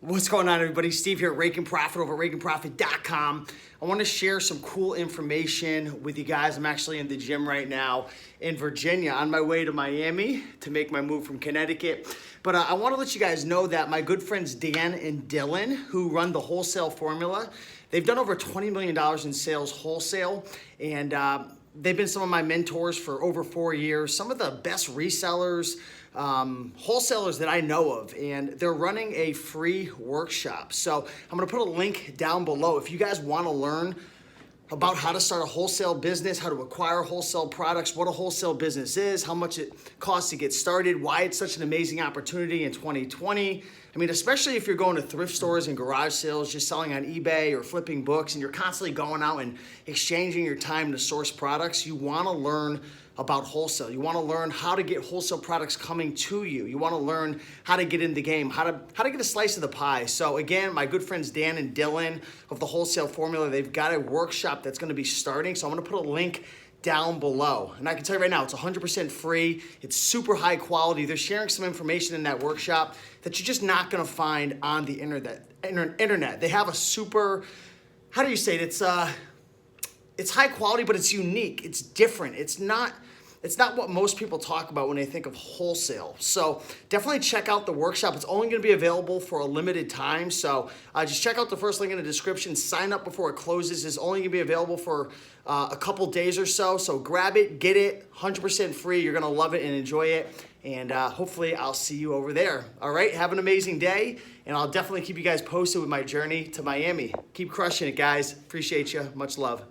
What's going on, everybody? Steve here at Rake and Profit over at rakeandprofit.com. I want to share some cool information with you guys. I'm actually in the gym right now in Virginia on my way to Miami to make my move from Connecticut. But I want to let you guys know that my good friends Dan and Dylan, who run the Wholesale formula, they've done over $20 million in sales wholesale, and they've been some of my mentors for over 4 years, some of the best resellers, wholesalers that I know of, and they're running a free workshop. So I'm gonna put a link down below. If you guys wanna learn about how to start a wholesale business, how to acquire wholesale products, what a wholesale business is, how much it costs to get started, why it's such an amazing opportunity in 2020. I mean, especially if you're going to thrift stores and garage sales, just selling on eBay or flipping books, and you're constantly going out and exchanging your time to source products, you wanna learn about wholesale. You wanna learn how to get wholesale products coming to you. You wanna learn how to get in the game, how to get a slice of the pie. So again, my good friends Dan and Dylan of the Wholesale Formula, they've got a workshop that's gonna be starting. So I'm gonna put a link down below. And I can tell you right now, it's 100% free. It's super high quality. They're sharing some information in that workshop that you're just not gonna find on the internet. They have a super, how do you say it? It's high quality, but it's unique. It's different. It's not what most people talk about when they think of wholesale. So definitely check out the workshop. It's only gonna be available for a limited time. So just check out the first link in the description. Sign up before it closes. It's only gonna be available for a couple days or so. So grab it, get it, 100% free. You're gonna love it and enjoy it. And hopefully I'll see you over there. All right, have an amazing day. And I'll definitely keep you guys posted with my journey to Miami. Keep crushing it, guys. Appreciate you. Much love.